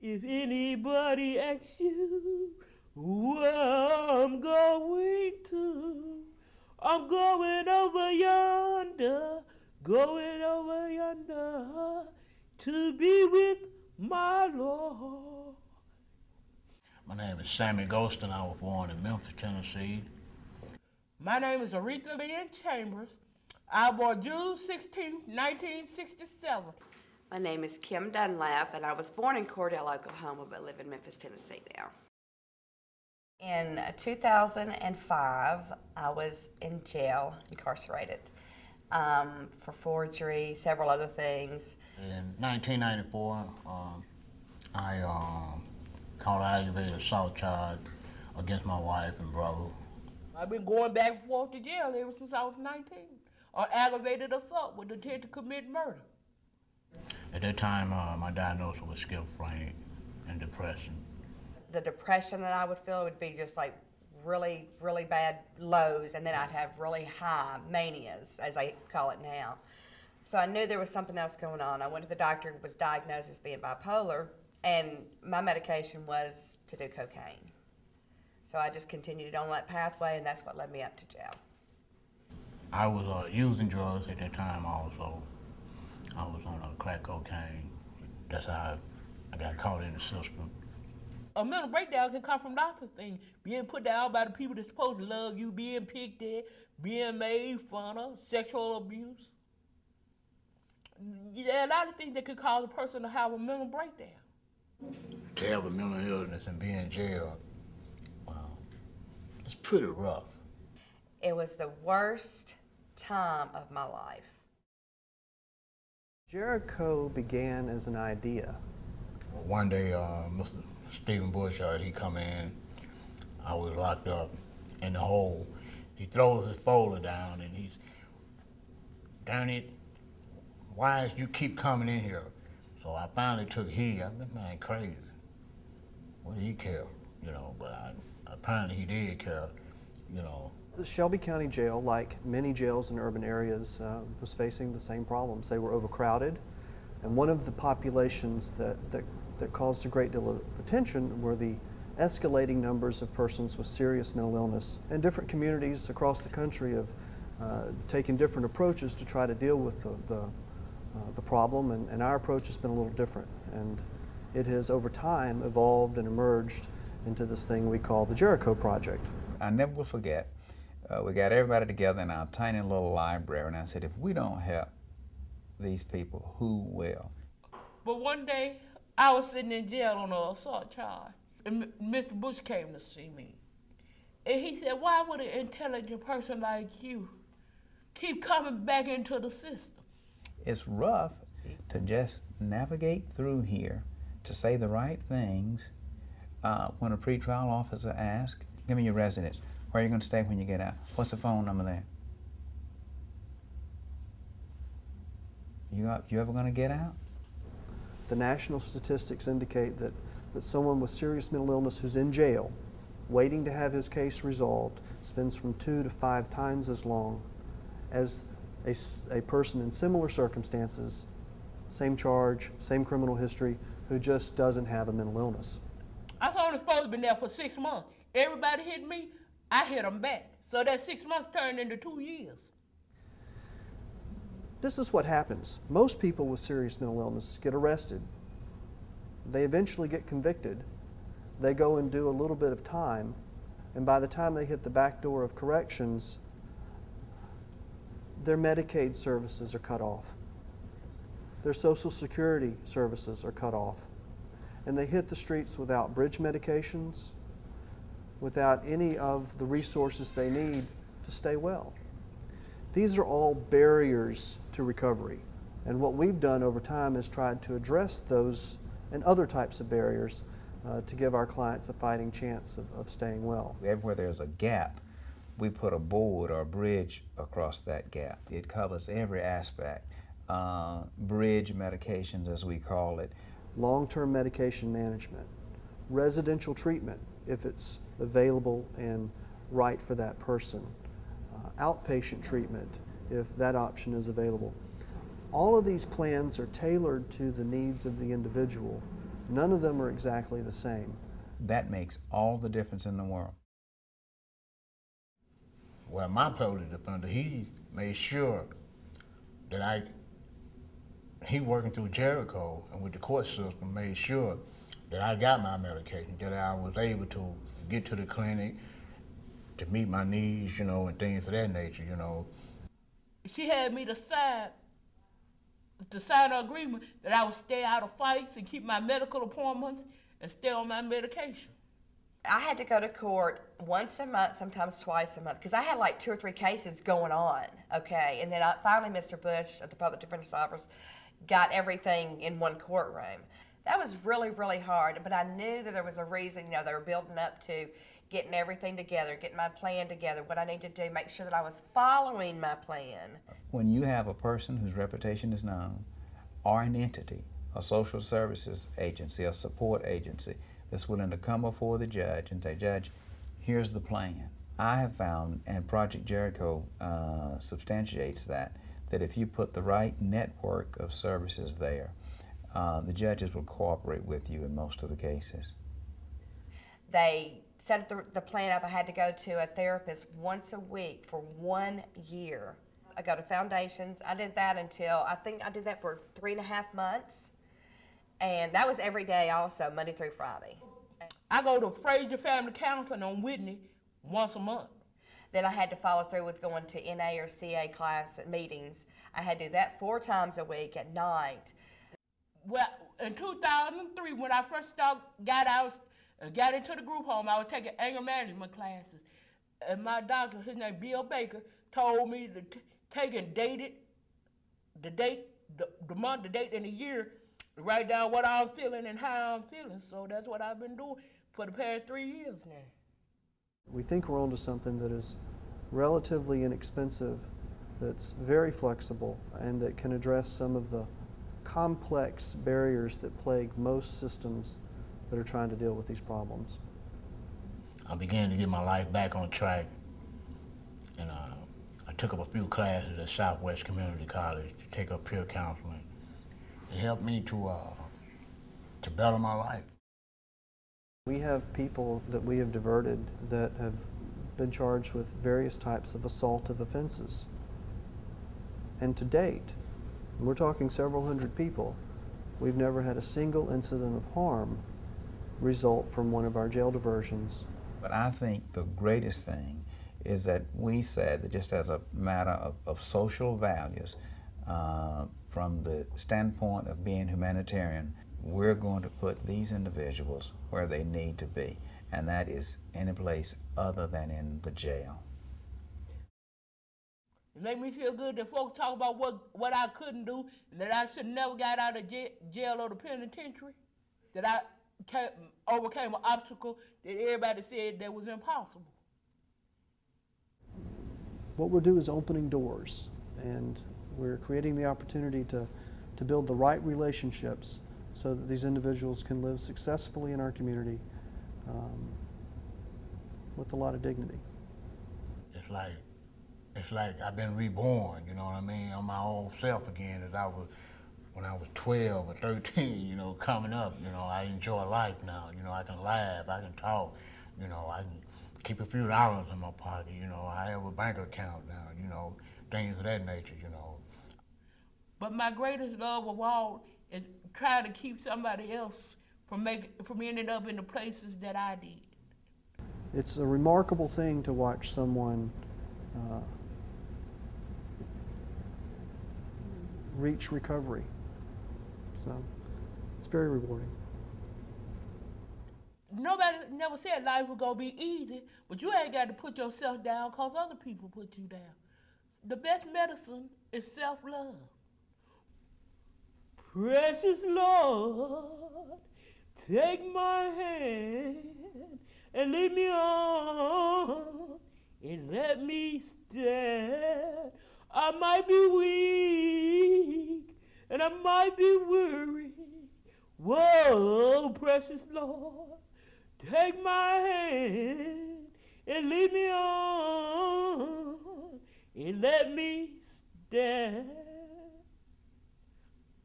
If anybody asks you where I'm going to, I'm going over yonder to be with my Lord. My name is Sammy Golston. I was born in Memphis, Tennessee. My name is Aretha Lynn Chambers. I was born June 16, 1967. My name is Kim Dunlap, and I was born in Cordell, Oklahoma, but live in Memphis, Tennessee now. In 2005, I was in jail, incarcerated, for forgery, several other things. In 1994, I caught an aggravated assault charge against my wife and brother. I've been going back and forth to jail ever since I was 19 on aggravated assault with intent to commit murder. At that time, my diagnosis was schizophrenia and depression. The depression that I would feel would be just like really, really bad lows, and then I'd have really high manias, as I call it now. So I knew there was something else going on. I went to the doctor, was diagnosed as being bipolar, and my medication was to do cocaine. So I just continued on that pathway, and that's what led me up to jail. I was using drugs at that time also. I was on crack cocaine. That's how I got caught in the system. A mental breakdown can come from lots of things. Being put down by the people that's supposed to love you, being picked at, being made fun of, sexual abuse. There are a lot of things that could cause a person to have a mental breakdown. To have a mental illness and be in jail, it's pretty rough. It was the worst time of my life. Jericho began as an idea. One day, Mr. Stephen Bush, he come in. I was locked up in the hole. He throws his folder down and he's, darn it, why is you keep coming in here? So I finally took heed. I said, man, crazy. What did he care? But apparently he did care, The Shelby County Jail, like many jails in urban areas, was facing the same problems. They were overcrowded, and one of the populations that caused a great deal of attention were the escalating numbers of persons with serious mental illness. And different communities across the country have taken different approaches to try to deal with the problem, and our approach has been a little different. And it has, over time, evolved and emerged into this thing we call the Jericho Project. I never will forget, we got everybody together in our tiny little library, and I said, if we don't help these people, who will? But one day, I was sitting in jail on an assault charge, and Mr. Bush came to see me. And he said, why would an intelligent person like you keep coming back into the system? It's rough to just navigate through here, to say the right things when a pretrial officer asks, give me your residence. Where are you going to stay when you get out? What's the phone number there? You ever going to get out? The national statistics indicate that someone with serious mental illness who's in jail, waiting to have his case resolved, spends from 2 to 5 times as long as a person in similar circumstances, same charge, same criminal history, who just doesn't have a mental illness. I was only supposed to be there for 6 months. Everybody hit me, I hit them back. So that 6 months turned into 2 years. This is what happens. Most people with serious mental illness get arrested. They eventually get convicted. They go and do a little bit of time, and by the time they hit the back door of corrections, their Medicaid services are cut off. Their Social Security services are cut off. And they hit the streets without bridge medications, without any of the resources they need to stay well. These are all barriers to recovery. And what we've done over time is tried to address those and other types of barriers to give our clients a fighting chance of staying well. Everywhere there's a gap, we put a board or a bridge across that gap. It covers every aspect. Bridge medications, as we call it. Long-term medication management, residential treatment, if it's available and right for that person, outpatient treatment, if that option is available. All of these plans are tailored to the needs of the individual None of them are exactly the same. That makes all the difference in the world. Well, my public defender, he made sure that he working through Jericho and with the court system made sure that I got my medication, that I was able to get to the clinic, to meet my needs, and things of that nature, She had me to sign an agreement that I would stay out of fights and keep my medical appointments and stay on my medication. I had to go to court once a month, sometimes twice a month, because I had like 2 or 3 cases going on, okay? And then finally Mr. Bush at the Public Defender's Office got everything in one courtroom. That was really, really hard, but I knew that there was a reason, they were building up to getting everything together, getting my plan together, what I need to do, make sure that I was following my plan. When you have a person whose reputation is known, or an entity, a social services agency, a support agency, that's willing to come before the judge and say, Judge, here's the plan. I have found, and Project Jericho substantiates that if you put the right network of services there, the judges will cooperate with you in most of the cases. They set the plan up. I had to go to a therapist once a week for 1 year. I go to foundations. I did that I think I did that for 3.5 months. And that was every day also, Monday through Friday. I go to Fraser Family Counseling on Whitney once a month. Then I had to follow through with going to NA or CA class meetings. I had to do that 4 times a week at night. Well, in 2003, when I first got into the group home, I was taking anger management classes. And my doctor, his name Bill Baker, told me to take and date it, the month, the date, and the year, to write down what I'm feeling and how I'm feeling. So that's what I've been doing for the past 3 years now. We think we're onto something that is relatively inexpensive, that's very flexible, and that can address some of the complex barriers that plague most systems that are trying to deal with these problems. I began to get my life back on track, and I took up a few classes at Southwest Community College to take up peer counseling. It helped me to better my life. We have people that we have diverted that have been charged with various types of assaultive offenses. And to date, and we're talking several hundred people, we've never had a single incident of harm result from one of our jail diversions. But I think the greatest thing is that we said that just as a matter of social values, from the standpoint of being humanitarian, we're going to put these individuals where they need to be, and that is in a place other than in the jail. It made me feel good that folks talk about what I couldn't do, and that I should never got out of jail or the penitentiary, that I overcame an obstacle that everybody said that was impossible. What we'll do is opening doors, and we're creating the opportunity to build the right relationships so that these individuals can live successfully in our community with a lot of dignity. It's like I've been reborn, you know what I mean, on my old self again as I was when I was 12 or 13, coming up. I enjoy life now. I can laugh, I can talk, I can keep a few dollars in my pocket, I have a bank account now, things of that nature, But my greatest love of all is trying to keep somebody else from ending up in the places that I did. It's a remarkable thing to watch someone reach recovery. So it's very rewarding. Nobody never said life was gonna be easy, but you ain't got to put yourself down because other people put you down. The best medicine is self-love. Precious Lord, take my hand and lead me on and let me stand. I might be weak and I might be weary. Whoa, precious Lord, take my hand and lead me on and let me stand.